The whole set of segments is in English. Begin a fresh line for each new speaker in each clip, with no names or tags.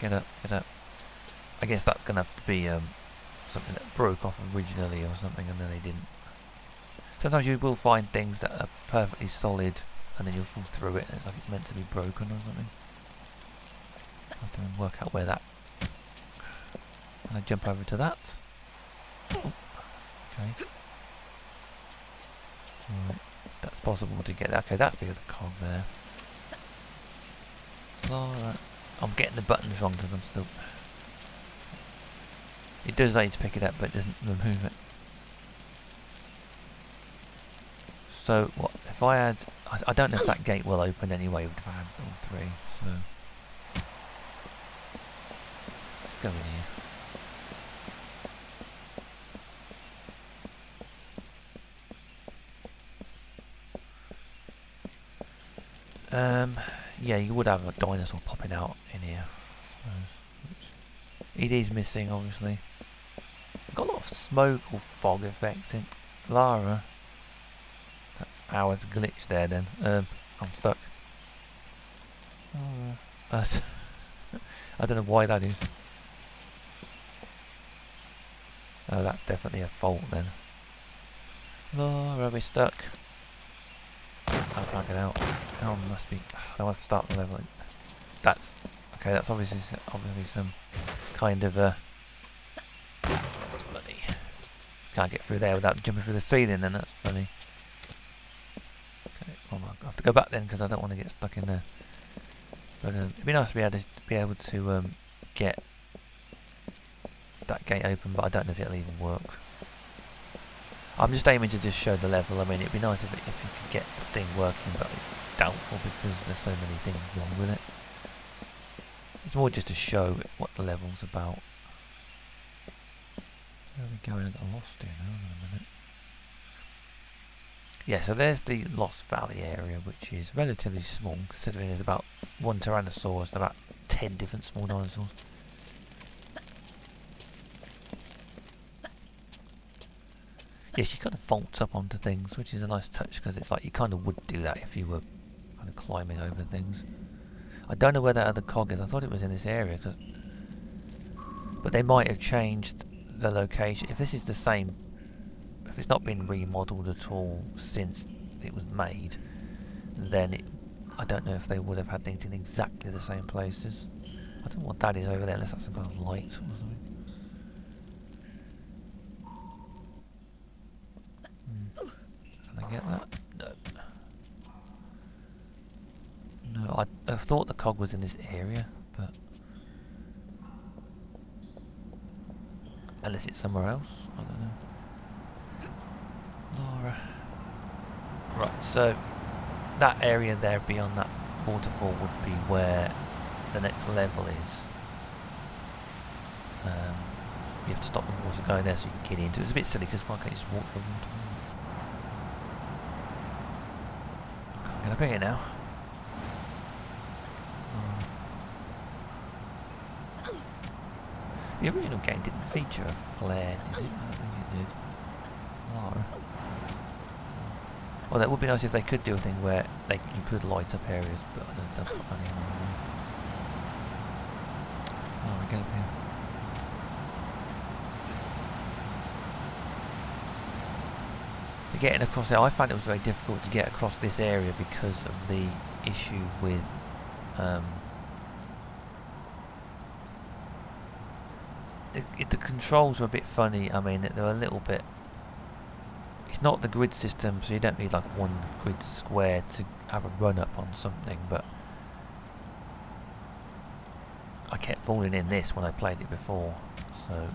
Get up, get up. I guess that's going to have to be something that broke off originally or something, and then they didn't. Sometimes you will find things that are perfectly solid, and then you'll fall through it, and it's like it's meant to be broken or something. I have to work out where that. And I jump over to that. Oh, okay. Right, that's possible to get. Okay, that's the other cog there. Alright. I'm getting the buttons wrong because I'm still. It does allow you to pick it up, but it doesn't remove it. So what if I had? I don't know if that gate will open anyway. If I had all three, so let's go in here. Yeah, you would have a dinosaur popping out in here. I suppose. It is missing, obviously. Got a lot of smoke or fog effects in Lara. That's ours glitch there then. I'm stuck. I don't know why that is. Oh, that's definitely a fault then. Lara, we're stuck. I can't get out. Oh, must be. I'll have to start the level. That's okay. That's obviously some kind of a. That's funny. Can't get through there without jumping through the ceiling. Then that's funny. Okay, well, I have to go back then because I don't want to get stuck in there. But it'd be nice to be able to get that gate open, but I don't know if it'll even work. I'm just aiming to just show the level. I mean, it'd be nice if you could get the thing working, but it's doubtful because there's so many things wrong with it. It's more just to show what the level's about. Where are we going? I got lost here now. Hang on a minute. Yeah, so there's the Lost Valley area, which is relatively small, considering there's about one Tyrannosaurus and about 10 different small dinosaurs. Yeah, she kind of vaults up onto things, which is a nice touch because it's like you kind of would do that if you were kind of climbing over things. I don't know where that other cog is. I thought it was in this area, but they might have changed the location. If this is the same, if it's not been remodeled at all since it was made, then I don't know if they would have had things in exactly the same places. I don't know what that is over there, unless that's some kind of light or something. Can I get that? No. No, I thought the cog was in this area, but unless it's somewhere else, I don't know. Lara. Right, so that area there beyond that waterfall would be where the next level is. You have to stop the water going there so you can get into it. It's a bit silly because why can't you just walk through the waterfall? I can't get up here now. The original game didn't feature a flare, did it? I don't think it did. Lara. Well, that would be nice if they could do a thing where you could light up areas, but I don't know if that's funny anymore. Lara, get up here. Getting across there, I found it was very difficult to get across this area because of the issue with the controls were a bit funny. I mean, they were a little bit. It's not the grid system, so you don't need like one grid square to have a run up on something. But I kept falling in this when I played it before, so.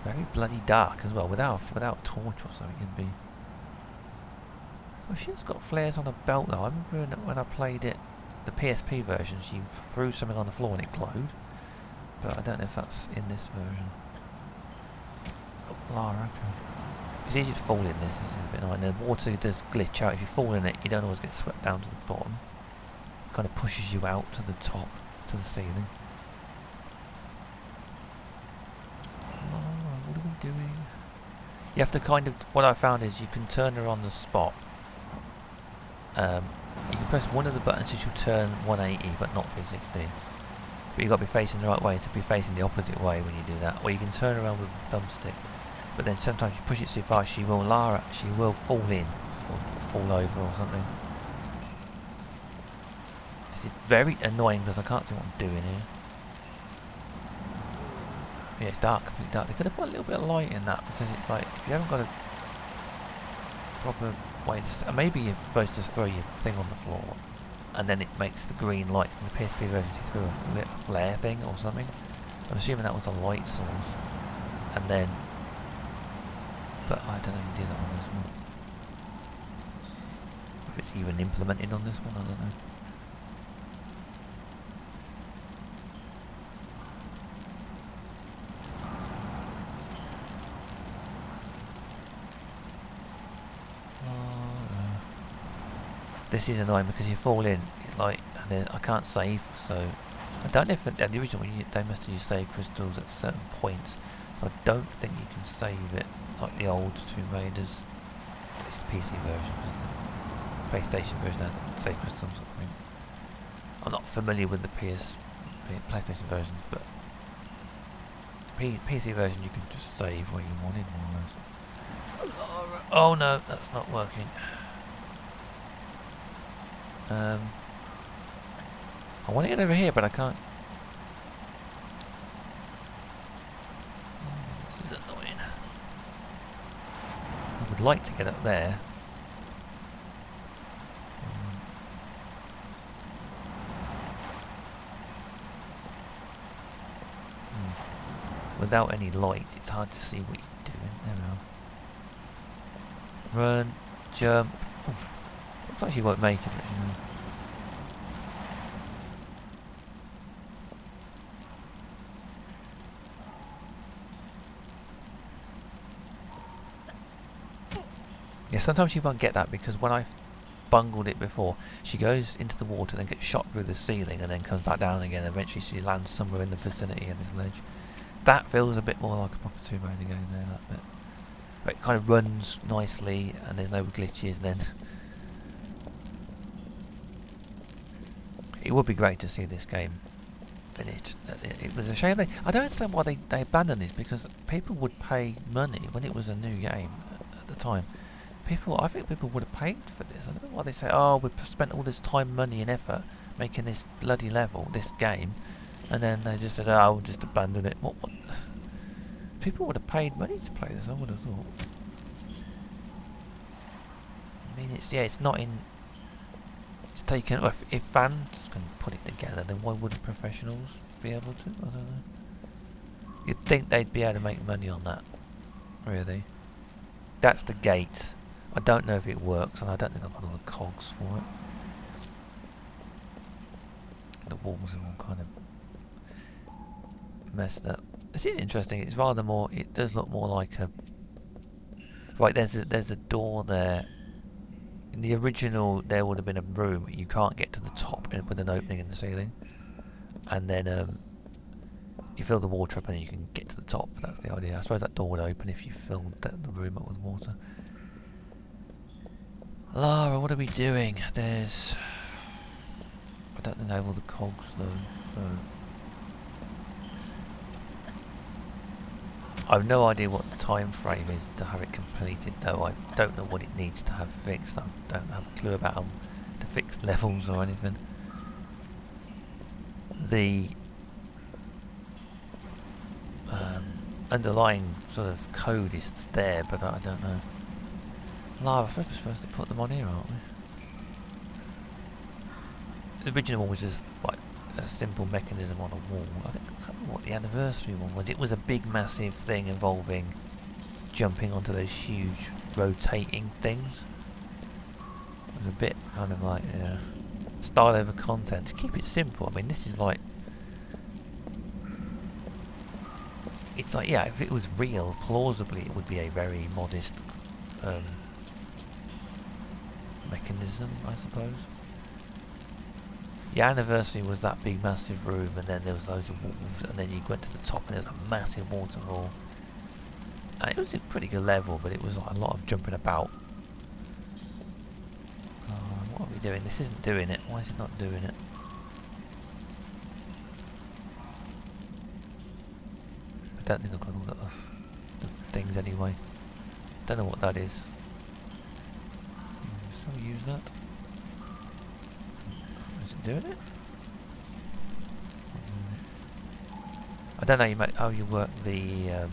Very bloody dark as well, without a torch or something it'd be. Well, she's got flares on her belt though. I remember when I played it, the PSP version, she threw something on the floor and it glowed. But I don't know if that's in this version. Oh, Lara, okay. It's easy to fall in this is a bit annoying. The water does glitch out. If you fall in it, you don't always get swept down to the bottom. It kind of pushes you out to the top, to the ceiling. Doing. You have to kind of. What I found is you can turn her on the spot, You can press one of the buttons which will turn 180 but not 360. But you've got to be facing the right way to be facing the opposite way when you do that. Or you can turn around with the thumbstick. But then sometimes you push it too far, she will fall in or fall over or something. It's very annoying because I can't see what I'm doing here. Yeah, it's dark, completely dark. They could have put a little bit of light in that because it's like if you haven't got a proper way to maybe you're supposed to throw your thing on the floor and then it makes the green lights. In the PSP version you threw a flare thing or something. I'm assuming that was a light source. And then, but I don't know if you do that on this one. If it's even implemented on this one, I don't know. This is annoying because you fall in, it's like, and I can't save, so I don't know if at the original one they must have used save crystals at certain points, so I don't think you can save it like the old Tomb Raiders. It's the PC version, because the PlayStation version had save crystals, I think. I'm not familiar with the PlayStation versions, but PC version you can just save where you wanted, more or less. Oh no, that's not working. I want to get over here, but I can't. Oh, this is annoying. I would like to get up there. Without any light, it's hard to see what you're doing. There we are. Run, jump. Oof. Looks like she won't make it, but you know. Yeah, sometimes you won't get that because when I bungled it before, she goes into the water, then gets shot through the ceiling, and then comes back down again. Eventually, she lands somewhere in the vicinity of this ledge. That feels a bit more like a proper Tomb Raider game there, that bit. But it kind of runs nicely, and there's no glitches. Then it would be great to see this game finished. It was a shame. I don't understand why they abandoned this, because people would pay money when it was a new game at the time. I think people would have paid for this. I don't know why they say, oh, we've spent all this time, money and effort making this bloody level, this game, and then they just said, oh, we'll just abandon it. What? People would have paid money to play this, I would have thought. I mean, it's not in... It's taken... If fans can put it together, then why wouldn't professionals be able to? I don't know. You'd think they'd be able to make money on that. Really. That's the gate. I don't know if it works, and I don't think I've got all the cogs for it. The walls are all kind of messed up. This is interesting. It's rather more. It does look more like a. Right, there's a door there. In the original, there would have been a room. You can't get to the top with an opening in the ceiling, and then you fill the water up, and then you can get to the top. That's the idea. I suppose that door would open if you filled the room up with water. Lara, what are we doing? There's... I don't think I have all the cogs though, so... I have no idea what the time frame is to have it completed though. I don't know what it needs to have fixed. I don't have a clue about how to fix levels or anything. The underlying sort of code is there, but I don't know. Lara, we're supposed to put them on here, aren't we? The original one was just like a simple mechanism on a wall. I can't remember what the anniversary one was. It was a big, massive thing involving jumping onto those huge rotating things. It was a bit kind of like style over content. To keep it simple, I mean, this is like... It's like, yeah, if it was real, plausibly it would be a very modest mechanism, I suppose. The anniversary was that big massive room, and then there was loads of walls, and then you went to the top and there was a massive waterfall. And it was a pretty good level, but it was like a lot of jumping about. What are we doing? This isn't doing it. Why is it not doing it? I don't think I've got all the things anyway. Don't know what that is. Shall we use that? Is it doing it? I don't know how you work the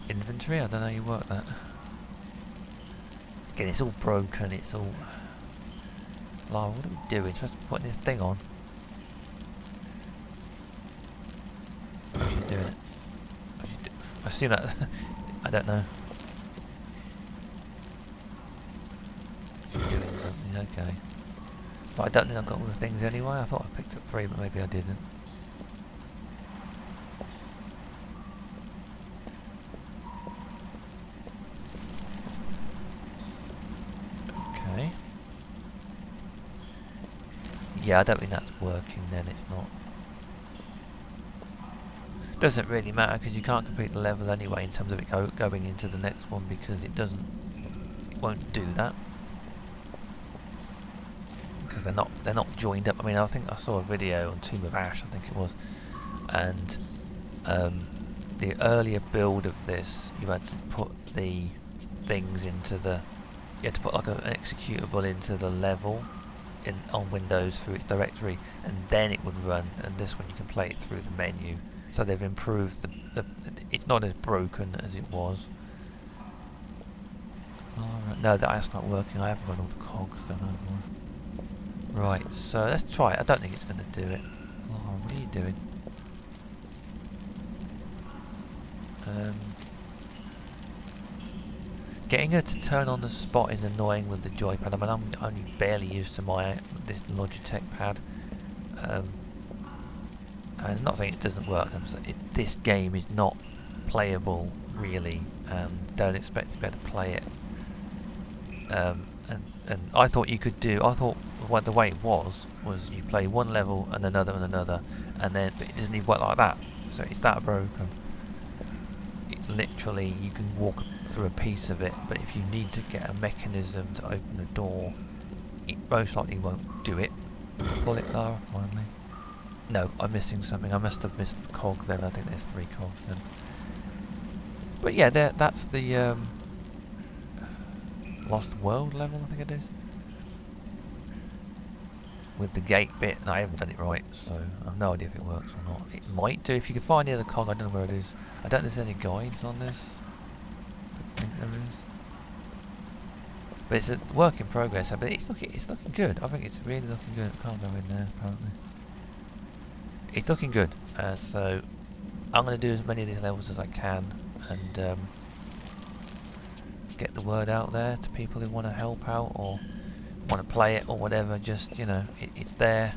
inventory. I don't know how you work that. Again, it's all broken. It's all... Lara, what are we doing? We're supposed to be putting this thing on. How are you doing it? I assume that... I don't know. She's doing something, okay. But I don't think I've got all the things anyway. I thought I picked up 3, but maybe I didn't. Okay. Yeah, I don't think that's working then, it's not. Doesn't really matter because you can't complete the level anyway in terms of it going into the next one because it won't do that. Because they're not joined up. I mean, I think I saw a video on Tomb of Ash, I think it was, and the earlier build of this, you had to put the things into the, you had to put like an executable into the level on Windows through its directory, and then it would run. And this one you can play it through the menu. So they've improved the it's not as broken as it was. Alright, no, that's not working. I haven't got all the cogs done over. Right, so let's try it. I don't think it's going to do it. Oh, what are you doing? Getting her to turn on the spot is annoying with the joypad. I mean, I'm only barely used to this Logitech pad. I'm not saying it doesn't work. I'm saying this game is not playable, really. Don't expect to be able to play it. And I thought you could do. I thought the way it was you play one level and another, and then but it doesn't even work like that. So it's that broken. It's literally you can walk through a piece of it, but if you need to get a mechanism to open a door, it most likely won't do it. Pull it, Lara, finally. No, I'm missing something. I must have missed the cog then. I think there's 3 cogs then. But yeah, that's the Lost World level, I think it is. With the gate bit, and I haven't done it right, so I have no idea if it works or not. It might do. If you can find the other cog, I don't know where it is. I don't know if there's any guides on this. I think there is. But it's a work in progress, but it's looking good. I think it's really looking good. I can't go in there, apparently. It's looking good, so I'm going to do as many of these levels as I can and get the word out there to people who want to help out or want to play it or whatever. Just, you know, it's there.